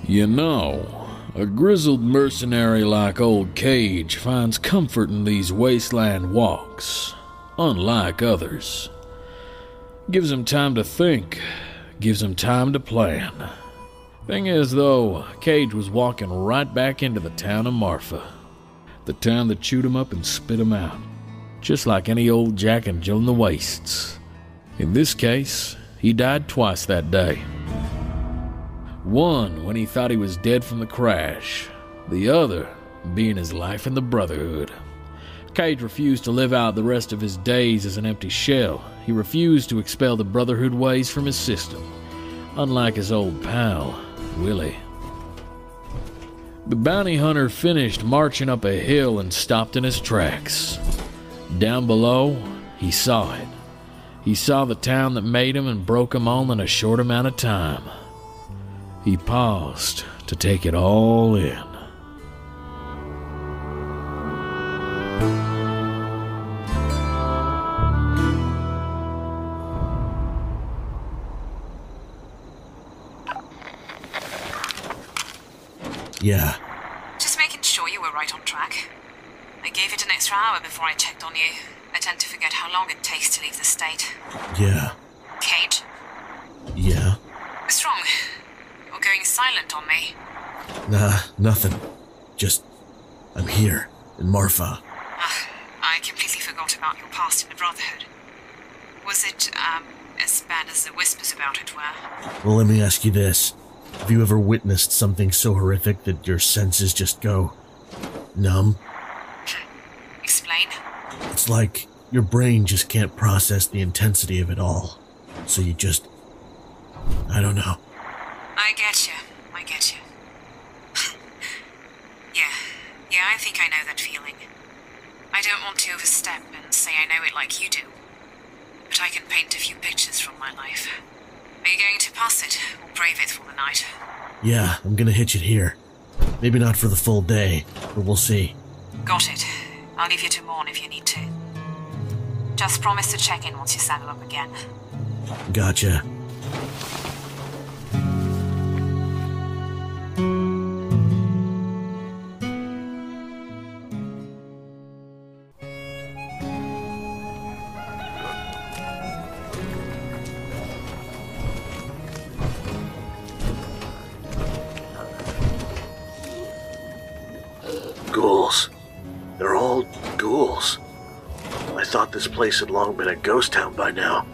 You know, a grizzled mercenary like old Cage finds comfort in these wasteland walks, unlike others. Gives him time to think, gives him time to plan. Thing is, though, Cage was walking right back into the town of Marfa. The town that chewed him up and spit him out. Just like any old Jack and Jill in the wastes. In this case, he died twice that day. One when he thought he was dead from the crash. The other being his life in the Brotherhood. Cage refused to live out the rest of his days as an empty shell. He refused to expel the Brotherhood ways from his system. Unlike his old pal, Willie. The bounty hunter finished marching up a hill and stopped in his tracks. Down below, he saw it. He saw the town that made him and broke him all in a short amount of time. He paused to take it all in. Yeah. Just making sure you were right on track. I gave it an extra hour before I checked on you. I tend to forget how long it takes to leave the state. Yeah. Cage? Yeah. What's wrong? You're going silent on me. Nah, nothing. Just, I'm here, in Marfa. I completely forgot about your past in the Brotherhood. Was it, as bad as the whispers about it were? Well, let me ask you this. Have you ever witnessed something so horrific that your senses just go numb? Explain? It's like your brain just can't process the intensity of it all. So you just... I don't know. I get you. Yeah, I think I know that feeling. I don't want to overstep and say I know it like you do. But I can paint a few pictures from my life. Are you going to pass it, or brave it for the night? Yeah, I'm gonna hitch it here. Maybe not for the full day, but we'll see. Got it. I'll leave you to mourn if you need to. Just promise to check in once you saddle up again. Gotcha. Ghouls. They're all ghouls. I thought this place had long been a ghost town by now.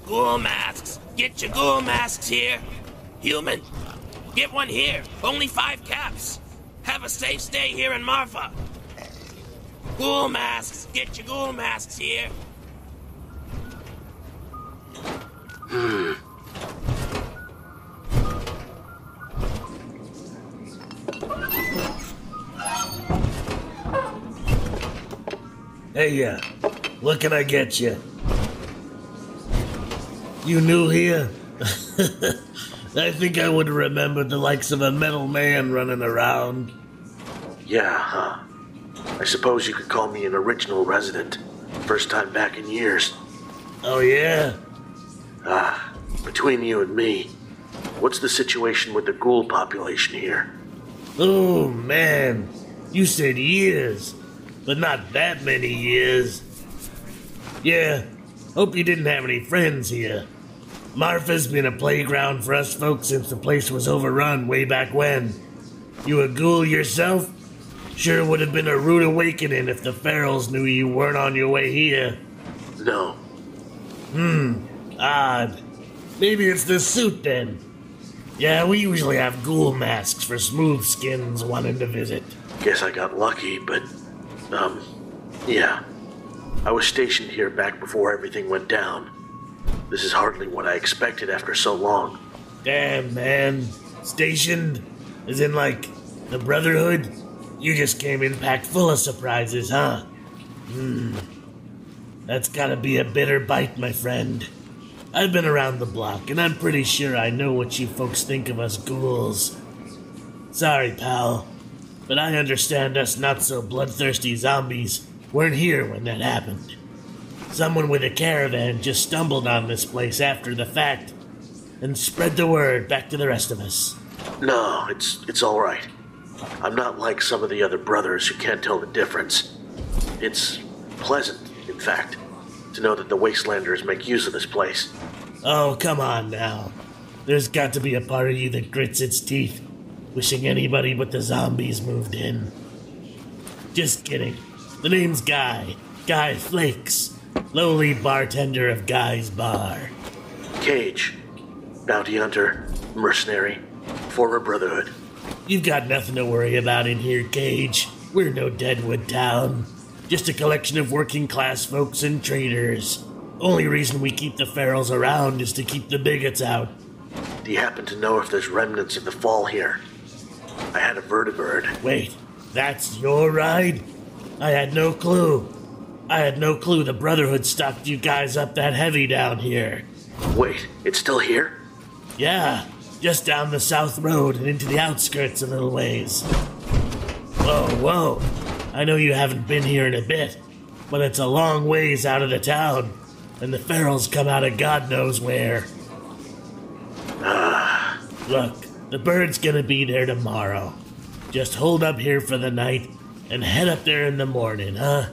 Ghoul masks! Get your ghoul masks here! Human, get one here. Only 5 caps. Have a safe stay here in Marfa. Ghoul masks! Get your ghoul masks here. Hey, what can I get you? You new here? I think I would remember the likes of a metal man running around. Yeah, huh? I suppose you could call me an original resident. First time back in years. Oh, yeah? Between you and me, what's the situation with the ghoul population here? Oh, man. You said years, but not that many years. Yeah, hope you didn't have any friends here. Marfa's been a playground for us folks since the place was overrun way back when. You a ghoul yourself? Sure would have been a rude awakening if the ferals knew you weren't on your way here. No. Odd. Maybe it's the suit then. Yeah, we usually have ghoul masks for smooth skins wanting to visit. Guess I got lucky, but, yeah. I was stationed here back before everything went down. This is hardly what I expected after so long. Damn, man. Stationed? As in, like, the Brotherhood? You just came in packed full of surprises, huh? That's gotta be a bitter bite, my friend. I've been around the block, and I'm pretty sure I know what you folks think of us ghouls. Sorry, pal, but I understand us not-so-bloodthirsty zombies weren't here when that happened. Someone with a caravan just stumbled on this place after the fact and spread the word back to the rest of us. No, it's all right. I'm not like some of the other brothers who can't tell the difference. It's pleasant, in fact, to know that the Wastelanders make use of this place. Oh, come on now. There's got to be a part of you that grits its teeth, wishing anybody but the zombies moved in. Just kidding. The name's Guy. Guy Flakes. Lowly bartender of Guy's Bar. Cage. Bounty hunter. Mercenary. Former Brotherhood. You've got nothing to worry about in here, Cage. We're no Deadwood town. Just a collection of working-class folks and traders. Only reason we keep the ferals around is to keep the bigots out. Do you happen to know if there's remnants of the fall here? I had a vertibird. Wait, that's your ride? I had no clue. I had no clue the Brotherhood stocked you guys up that heavy down here. Wait, it's still here? Yeah, just down the south road and into the outskirts a little ways. Whoa. I know you haven't been here in a bit, but it's a long ways out of the town, and the ferals come out of God knows where. Look, the bird's gonna be there tomorrow. Just hold up here for the night and head up there in the morning, huh?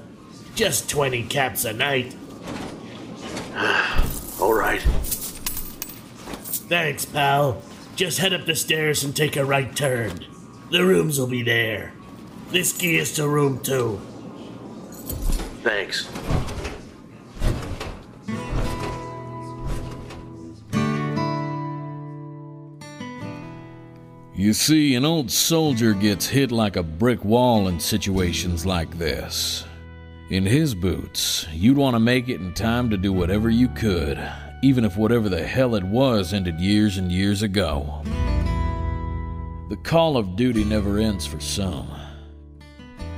Just 20 caps a night. All right. Thanks, pal. Just head up the stairs and take a right turn. The rooms will be there. This key is to room 2. Thanks. You see, an old soldier gets hit like a brick wall in situations like this. In his boots, you'd want to make it in time to do whatever you could, even if whatever the hell it was ended years and years ago. The call of duty never ends for some.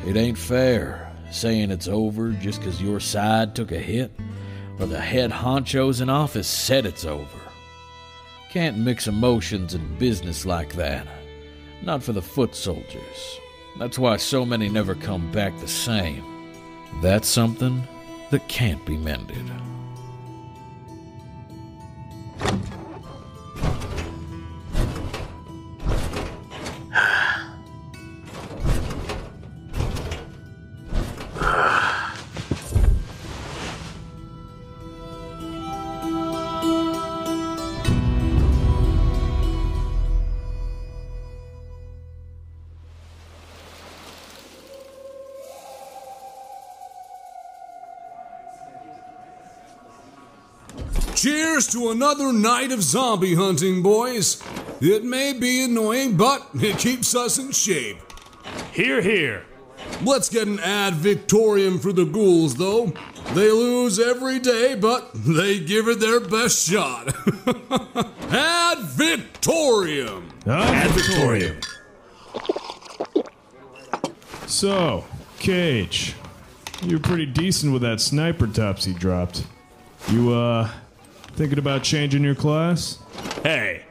It ain't fair saying it's over just 'cause your side took a hit, or the head honchos in office said it's over. Can't mix emotions and business like that. Not for the foot soldiers. That's why so many never come back the same. That's something that can't be mended. Cheers to another night of zombie hunting, boys. It may be annoying, but it keeps us in shape. Hear, hear. Let's get an ad victorium for the ghouls, though. They lose every day, but they give it their best shot. Ad victorium! Ad victorium. So, Cage, you're pretty decent with that sniper topsy dropped. You, thinking about changing your class? Hey.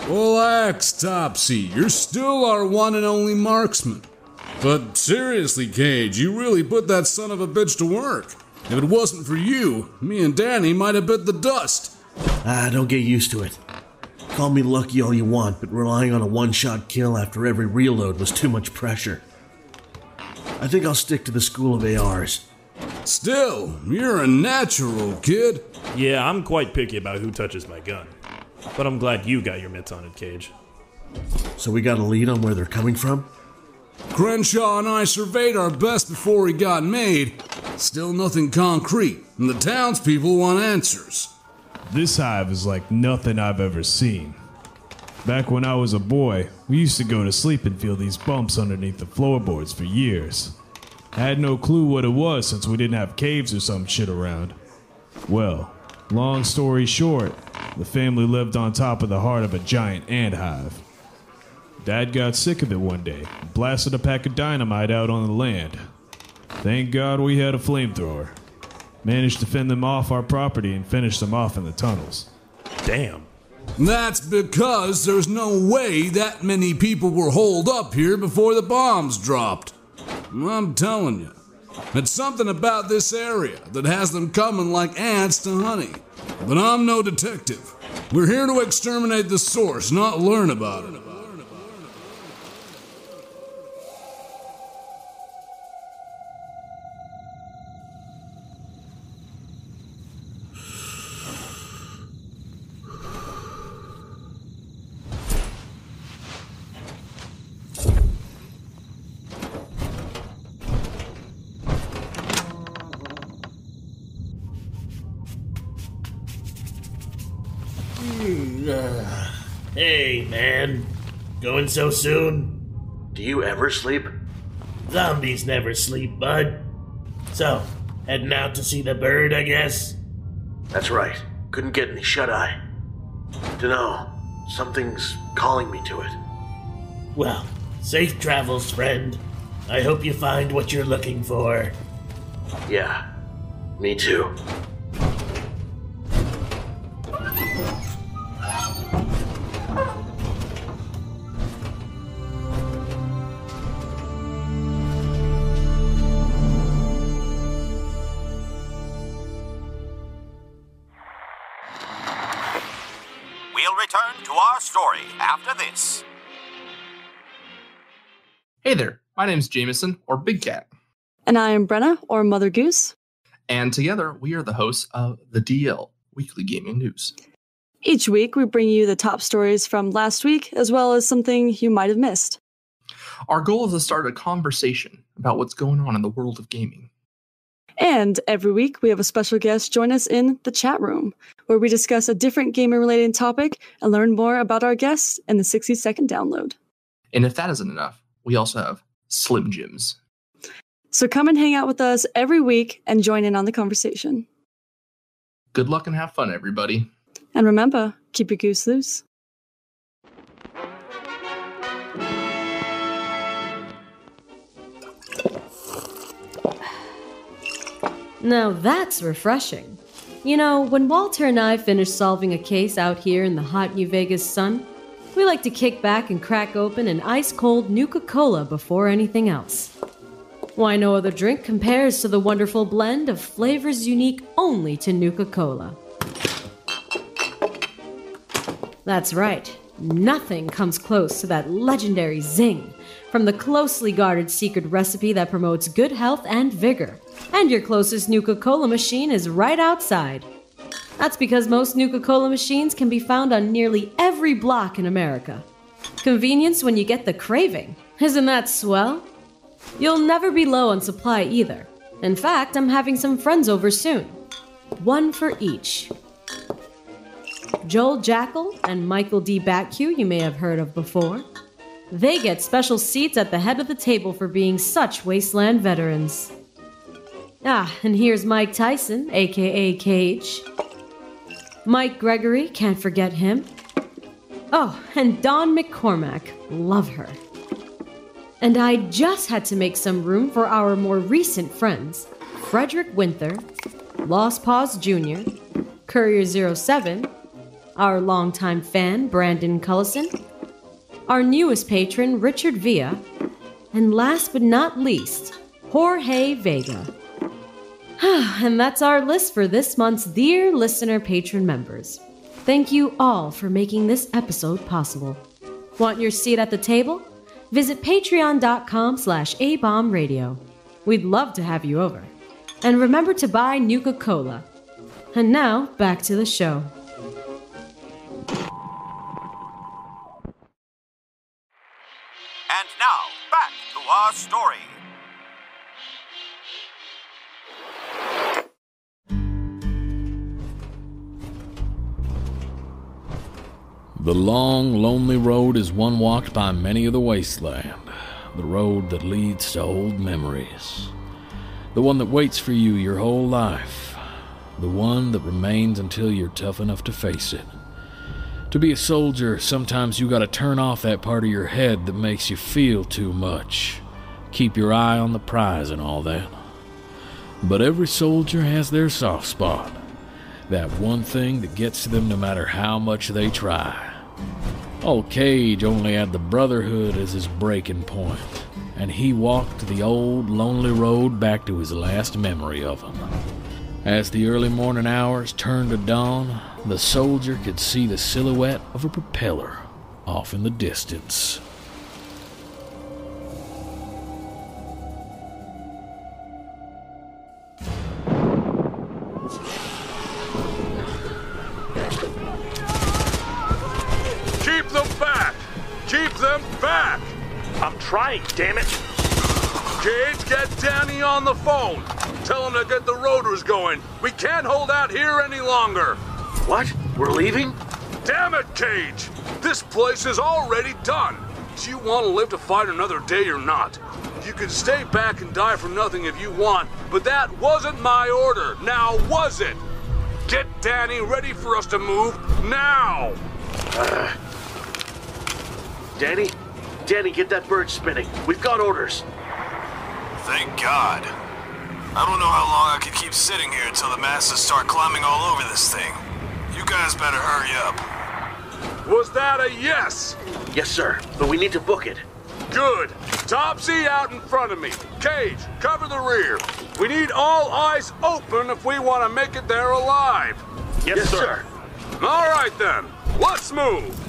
Relax, Topsy. You're still our one and only marksman. But seriously, Cage, you really put that son of a bitch to work. If it wasn't for you, me and Danny might have bit the dust. Don't get used to it. Call me lucky all you want, but relying on a one-shot kill after every reload was too much pressure. I think I'll stick to the school of ARs. Still, you're a natural, kid. Yeah, I'm quite picky about who touches my gun. But I'm glad you got your mitts on it, Cage. So we got a lead on where they're coming from? Crenshaw and I surveyed our best before we got made. Still nothing concrete, and the townspeople want answers. This hive is like nothing I've ever seen. Back when I was a boy, we used to go to sleep and feel these bumps underneath the floorboards for years. I had no clue what it was since we didn't have caves or some shit around. Well, long story short, the family lived on top of the heart of a giant ant hive. Dad got sick of it one day and blasted a pack of dynamite out on the land. Thank God we had a flamethrower. Managed to fend them off our property and finish them off in the tunnels. Damn. That's because there's no way that many people were holed up here before the bombs dropped. I'm telling you, it's something about this area that has them coming like ants to honey. But I'm no detective. We're here to exterminate the source, not learn about it. Hey, man. Going so soon? Do you ever sleep? Zombies never sleep, bud. So, heading out to see the bird, I guess? That's right. Couldn't get any shut-eye. Dunno. Something's calling me to it. Well, safe travels, friend. I hope you find what you're looking for. Yeah. Me too. We'll return to our story after this. Hey there, my name's Jameson, or Big Cat. And I am Brenna, or Mother Goose. And together, we are the hosts of the DL, Weekly Gaming News. Each week, we bring you the top stories from last week, as well as something you might have missed. Our goal is to start a conversation about what's going on in the world of gaming. And every week, we have a special guest join us in the chat room, where we discuss a different gaming-related topic and learn more about our guests in the 60-second download. And if that isn't enough, we also have Slim Jims. So come and hang out with us every week and join in on the conversation. Good luck and have fun, everybody. And remember, keep your goose loose. Now that's refreshing. You know, when Walter and I finish solving a case out here in the hot New Vegas sun, we like to kick back and crack open an ice-cold Nuka-Cola before anything else. Why, no other drink compares to the wonderful blend of flavors unique only to Nuka-Cola. That's right, nothing comes close to that legendary zing from the closely guarded secret recipe that promotes good health and vigor. And your closest Nuka-Cola machine is right outside. That's because most Nuka-Cola machines can be found on nearly every block in America. Convenience when you get the craving. Isn't that swell? You'll never be low on supply either. In fact, I'm having some friends over soon. One for each. Joel Jackal and Michael D. Batcue you may have heard of before. They get special seats at the head of the table for being such wasteland veterans. Ah, and here's Mike Tyson, aka Cage. Mike Gregory, can't forget him. Oh, and Dawn McCormack, love her. And I just had to make some room for our more recent friends, Frederick Winther, Lost Paws Jr., Courier 07, our longtime fan, Brandon Cullison, our newest patron, Richard Villa, and last but not least, Jorge Vega. And that's our list for this month's Dear Listener Patron members. Thank you all for making this episode possible. Want your seat at the table? Visit patreon.com/abombradio. We'd love to have you over. And remember to buy Nuka-Cola. And now, back to the show. And now, back to our story. The long, lonely road is one walked by many of the wasteland. The road that leads to old memories. The one that waits for you your whole life. The one that remains until you're tough enough to face it. To be a soldier, sometimes you gotta turn off that part of your head that makes you feel too much. Keep your eye on the prize and all that. But every soldier has their soft spot. That one thing that gets to them no matter how much they try. Old Cage only had the Brotherhood as his breaking point, and he walked the old, lonely road back to his last memory of them. As the early morning hours turned to dawn, the soldier could see the silhouette of a propeller off in the distance. Keep them back! Keep them back! I'm trying, damn it! Cage, get Danny on the phone. Tell him to get the rotors going. We can't hold out here any longer. What? We're leaving? Damn it, Cage! This place is already done. Do you want to live to fight another day or not? You can stay back and die for nothing if you want, but that wasn't my order. Now, was it? Get Danny ready for us to move now! Danny, get that bird spinning. We've got orders. Thank God. I don't know how long I could keep sitting here until the masses start climbing all over this thing. You guys better hurry up. Was that a yes? Yes, sir, but we need to book it. Good. Topsy out in front of me. Cage, cover the rear. We need all eyes open if we want to make it there alive. Yes, sir. All right, then. Let's move.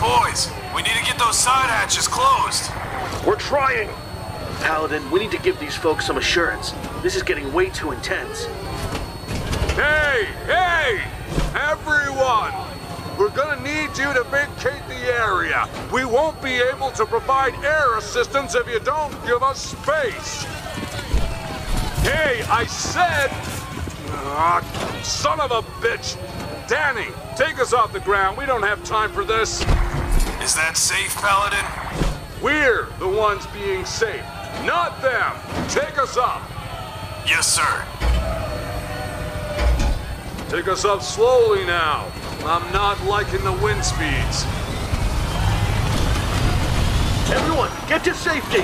Boys, we need to get those side hatches closed. We're trying. Paladin, we need to give these folks some assurance. This is getting way too intense. Hey! Everyone! We're gonna need you to vacate the area. We won't be able to provide air assistance if you don't give us space. Hey, I said... son of a bitch! Danny, take us off the ground. We don't have time for this. Is that safe, Paladin? We're the ones being safe, not them. Take us up. Yes, sir. Take us up slowly now. I'm not liking the wind speeds. Everyone, get to safety!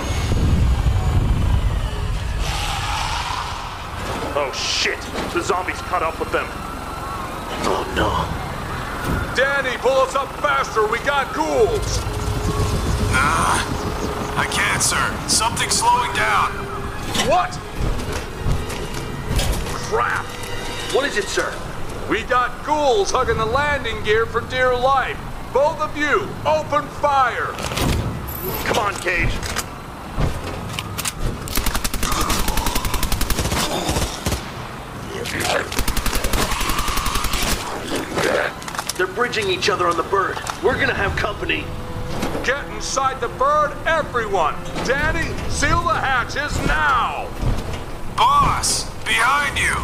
Oh shit! The zombies caught up with them. Oh no. Danny, pull us up faster. We got ghouls. I can't, sir. Something's slowing down. What? Crap. What is it, sir? We got ghouls hugging the landing gear for dear life. Both of you, open fire. Come on, Cage. They're bridging each other on the bird. We're gonna have company. Get inside the bird, everyone. Danny, seal the hatches now. Boss, behind you.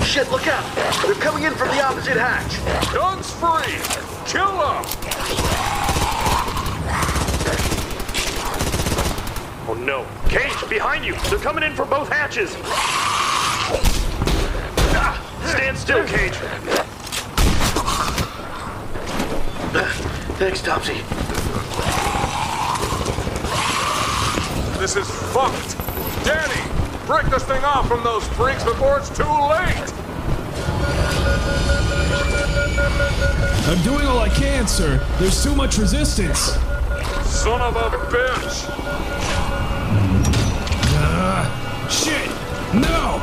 Shit, look out! They're coming in from the opposite hatch! Guns free! Kill them! Oh no! Cage, behind you! They're coming in from both hatches! Stand still, Cage! Thanks, Topsy. This is fucked! Danny! Break this thing off from those freaks before it's too late! I'm doing all I can, sir. There's too much resistance. Son of a bitch! Shit! No!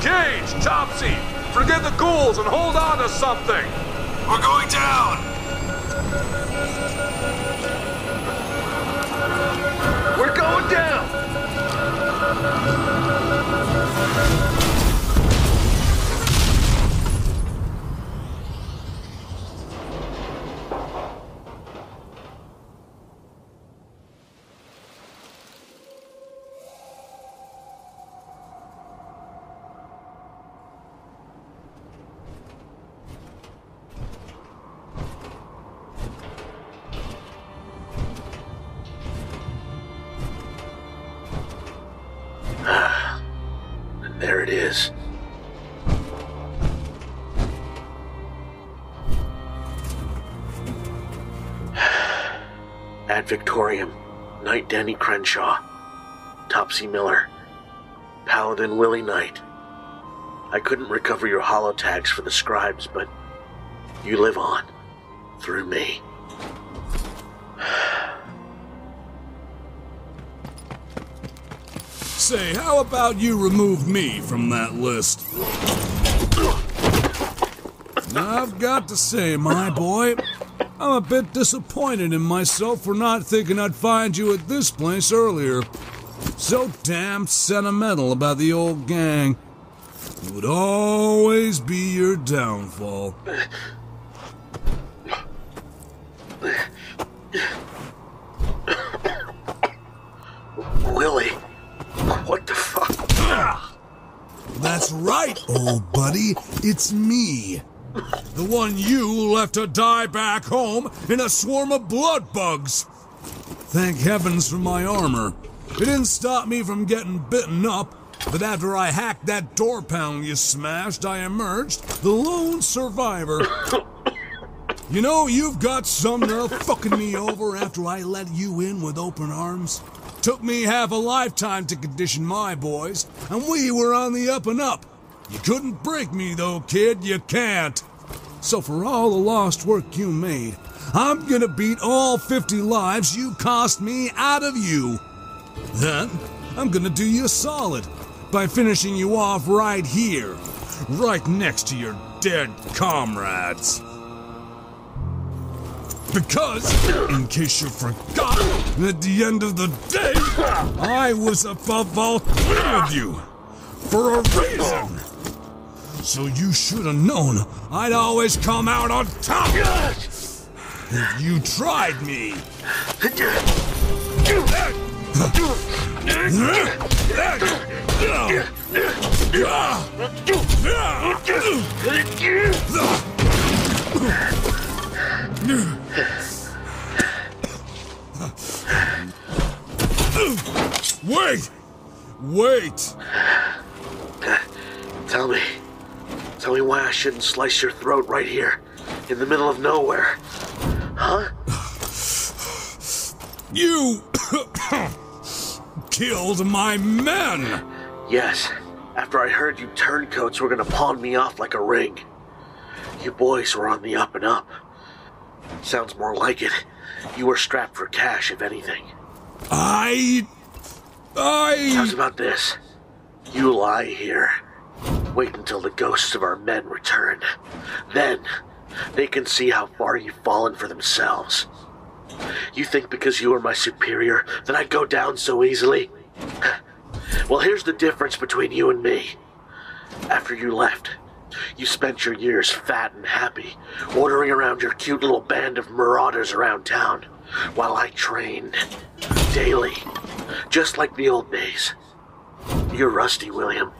Cage, Topsy! Forget the ghouls and hold on to something! We're going down! We're going down! There it is. Ad Victoriam, Knight Danny Crenshaw, Topsy Miller, Paladin Willie Knight. I couldn't recover your holotags for the scribes, but you live on, through me. Say, how about you remove me from that list? I've got to say, my boy, I'm a bit disappointed in myself for not thinking I'd find you at this place earlier. So damn sentimental about the old gang. It would always be your downfall. Willie, what the fuck? That's right, old buddy. It's me. The one you left to die back home in a swarm of blood bugs. Thank heavens for my armor. It didn't stop me from getting bitten up, but after I hacked that door panel you smashed, I emerged the lone survivor. You know, you've got some nerve fucking me over after I let you in with open arms. Took me half a lifetime to condition my boys, and we were on the up and up. You couldn't break me though, kid, you can't. So for all the lost work you made, I'm gonna beat all 50 lives you cost me out of you. Then, I'm gonna do you a solid by finishing you off right here, right next to your dead comrades. Because, in case you forgot, at the end of the day, I was above all three of you, for a reason. So you should have known I'd always come out on top if you tried me. Wait! Tell me why I shouldn't slice your throat right here, in the middle of nowhere. Huh? You killed my men! Yes, after I heard you turncoats were gonna pawn me off like a ring. You boys were on the up and up. Sounds more like it. You were strapped for cash, if anything. How's about this? You lie here. Wait until the ghosts of our men return. Then, they can see how far you've fallen for themselves. You think because you are my superior that I'd go down so easily? Well, here's the difference between you and me. After you left, you spent your years fat and happy, ordering around your cute little band of marauders around town, while I trained daily, just like the old days. You're rusty, William.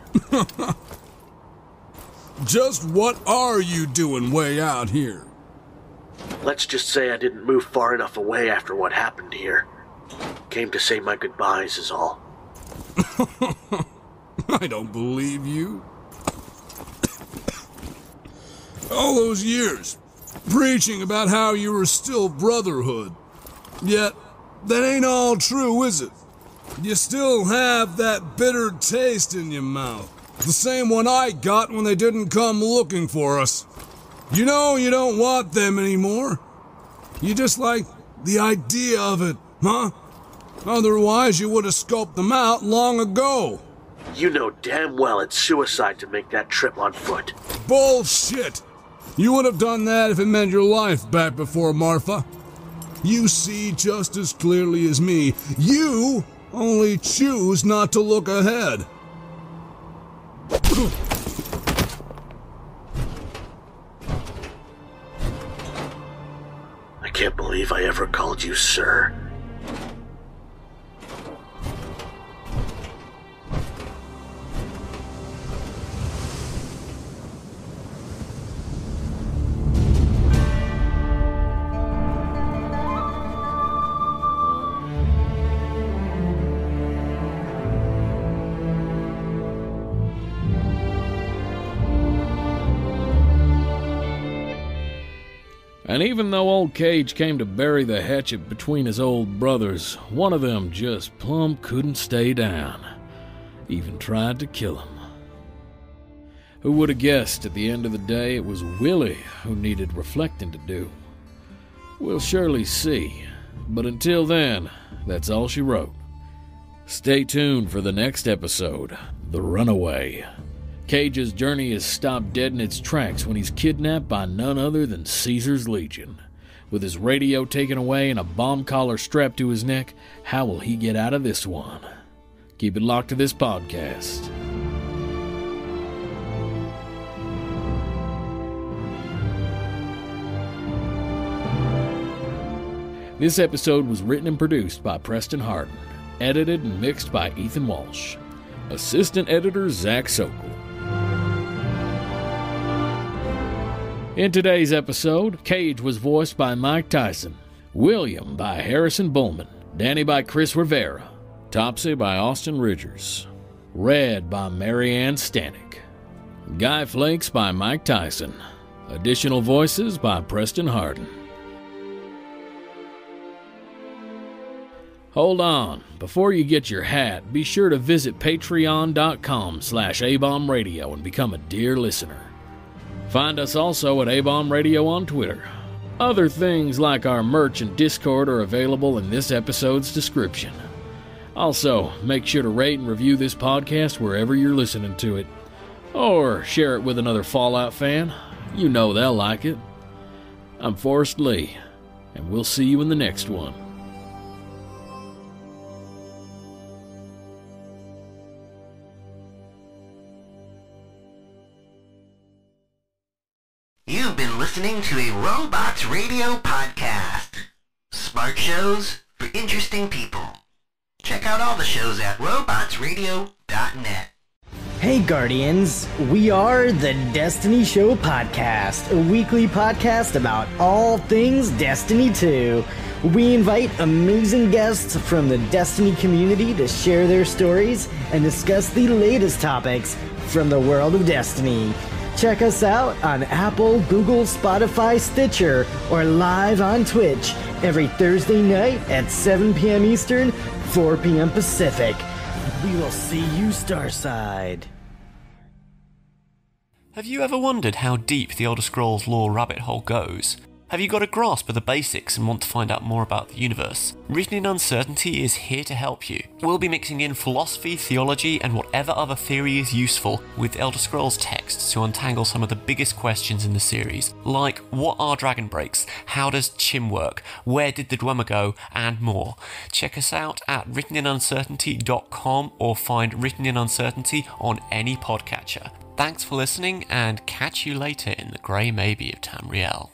Just what are you doing way out here? Let's just say I didn't move far enough away after what happened here. Came to say my goodbyes is all. I don't believe you. All those years, preaching about how you were still Brotherhood. Yet, that ain't all true, is it? You still have that bitter taste in your mouth. The same one I got when they didn't come looking for us. You know you don't want them anymore. You just like the idea of it, huh? Otherwise you would have scoped them out long ago. You know damn well it's suicide to make that trip on foot. Bullshit! You would have done that if it meant your life back before Marfa. You see just as clearly as me. You only choose not to look ahead. I can't believe I ever called you sir. And even though old Cage came to bury the hatchet between his old brothers, one of them just plumb couldn't stay down. Even tried to kill him. Who would have guessed at the end of the day it was Willie who needed reflecting to do? We'll surely see, but until then, that's all she wrote. Stay tuned for the next episode, The Runaway. Cage's journey is stopped dead in its tracks when he's kidnapped by none other than Caesar's Legion. With his radio taken away and a bomb collar strapped to his neck, how will he get out of this one? Keep it locked to this podcast. This episode was written and produced by Preston Harden, edited and mixed by Ethan Walsh. Assistant editor Zach Sokol. In today's episode, Cage was voiced by Mike Tyson, William by Harrison Bullman, Danny by Chris Rivera, Topsy by Austin Ridgers, Red by Marianne Stanek, Guy Flakes by Mike Tyson, additional voices by Preston Harden. Hold on, before you get your hat, be sure to visit patreon.com/ABombRadio and become a dear listener. Find us also at A-Bomb Radio on Twitter. Other things like our merch and Discord are available in this episode's description. Also, make sure to rate and review this podcast wherever you're listening to it. Or share it with another Fallout fan. You know they'll like it. I'm Forrest Lee, and we'll see you in the next one. You've been listening to a Robots Radio podcast. Smart shows for interesting people. Check out all the shows at robotsradio.net. Hey Guardians, we are the Destiny Show Podcast, a weekly podcast about all things Destiny 2. We invite amazing guests from the Destiny community to share their stories and discuss the latest topics from the world of Destiny. Check us out on Apple, Google, Spotify, Stitcher, or live on Twitch every Thursday night at 7 p.m. Eastern, 4 p.m. Pacific. We will see you Starside. Have you ever wondered how deep the Elder Scrolls lore rabbit hole goes? Have you got a grasp of the basics and want to find out more about the universe? Written in Uncertainty is here to help you. We'll be mixing in philosophy, theology, and whatever other theory is useful with Elder Scrolls texts to untangle some of the biggest questions in the series, like what are dragon breaks, how does Chim work, where did the Dwemer go, and more. Check us out at writteninuncertainty.com or find Written in Uncertainty on any podcatcher. Thanks for listening, and catch you later in the Grey Maybe of Tamriel.